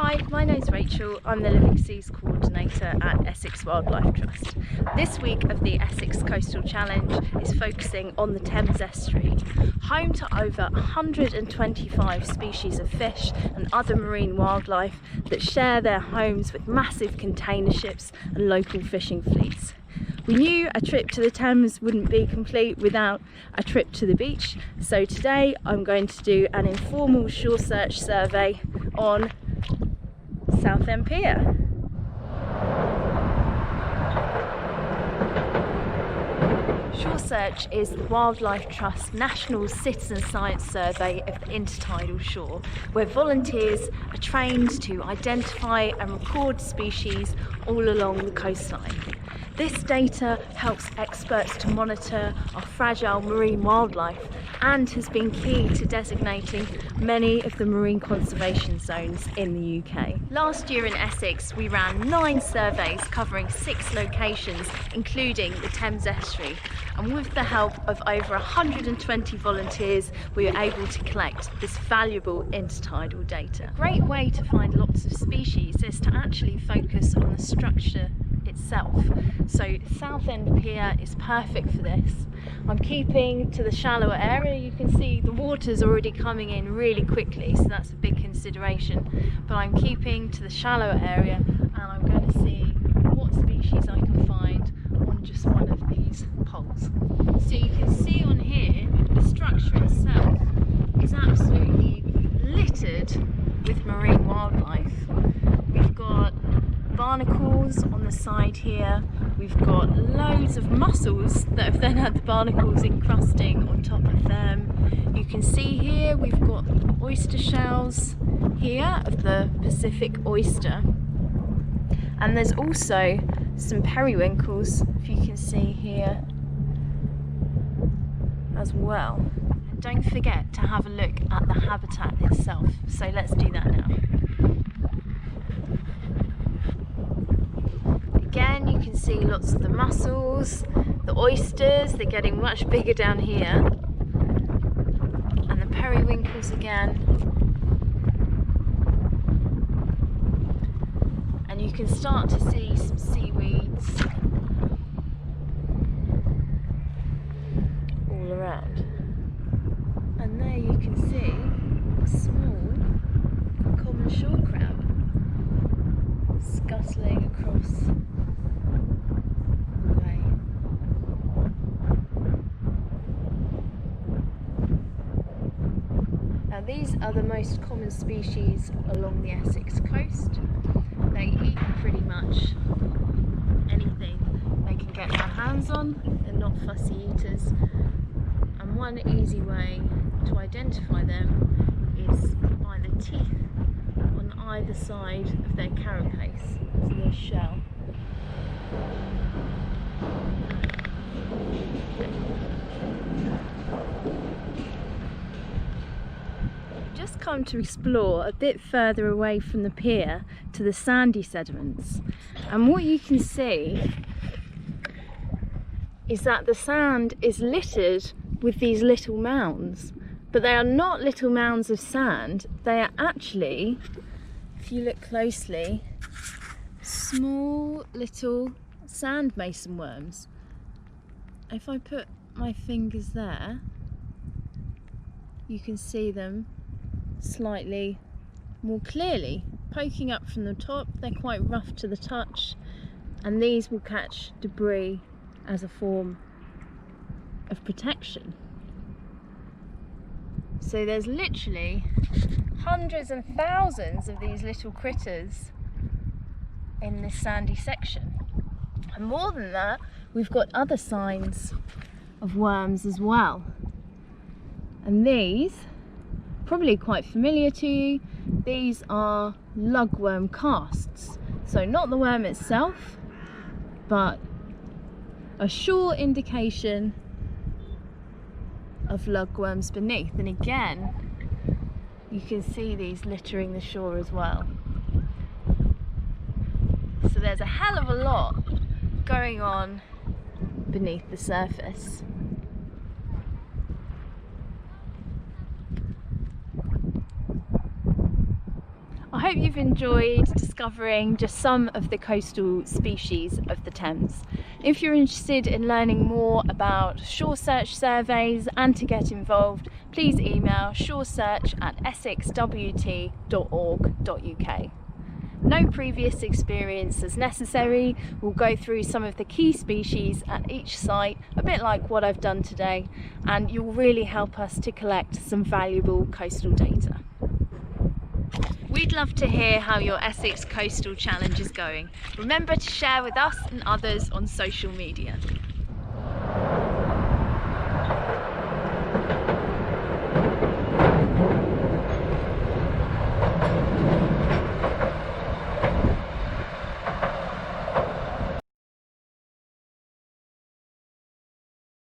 Hi, my name's Rachel. I'm the Living Seas Coordinator at Essex Wildlife Trust. This week of the Essex Coastal Challenge is focusing on the Thames estuary, home to over 125 species of fish and other marine wildlife that share their homes with massive container ships and local fishing fleets. We knew a trip to the Thames wouldn't be complete without a trip to the beach, so today I'm going to do an informal Shoresearch survey on Southend Pier. Shoresearch is the Wildlife Trust National Citizen Science Survey of the intertidal shore, where volunteers are trained to identify and record species all along the coastline. This data helps experts to monitor our fragile marine wildlife and has been key to designating many of the marine conservation zones in the UK. Last year in Essex, we ran 9 surveys covering 6 locations, including the Thames estuary. And with the help of over 120 volunteers, we were able to collect this valuable intertidal data. A great way to find lots of species is to actually focus on the structure itself. So Southend Pier is perfect for this. I'm keeping to the shallower area. You can see the water's already coming in really quickly, so that's a big consideration. But I'm keeping to the shallower area and I'm going to see what species I can find on just one of these poles. So you can see on here, the structure itself is absolutely littered with marine wildlife. We've got barnacles on the side here, we've got loads of mussels that have then had the barnacles encrusting on top of them. You can see here we've got oyster shells here of the Pacific oyster, and there's also some periwinkles, if you can see here as well. And don't forget to have a look at the habitat itself, so let's do that now. Again, you can see lots of the mussels, the oysters, they're getting much bigger down here, and the periwinkles again. And you can start to see some seaweeds all around. And there you can see a small common shore crab scuttling across. These are the most common species along the Essex coast. They eat pretty much anything they can get their hands on. They're not fussy eaters. And one easy way to identify them is by the teeth on either side of their carapace, so their shell. Come to explore a bit further away from the pier to the sandy sediments, and what you can see is that the sand is littered with these little mounds, but they are not little mounds of sand. They are actually, if you look closely, small little sand mason worms. If I put my fingers there, you can see them slightly more clearly poking up from the top. They're quite rough to the touch, and these will catch debris as a form of protection. So there's literally hundreds and thousands of these little critters in this sandy section, and more than that, we've got other signs of worms as well. And these, probably quite familiar to you, these are lugworm casts. So not the worm itself, but a sure indication of lugworms beneath. And again, you can see these littering the shore as well. So there's a hell of a lot going on beneath the surface. I hope you've enjoyed discovering just some of the coastal species of the Thames. If you're interested in learning more about Shoresearch surveys and to get involved, please email shoresearch@essexwt.org.uk. No previous experience is necessary. We'll go through some of the key species at each site, a bit like what I've done today, and you'll really help us to collect some valuable coastal data. We'd love to hear how your Essex Coastal Challenge is going. Remember to share with us and others on social media.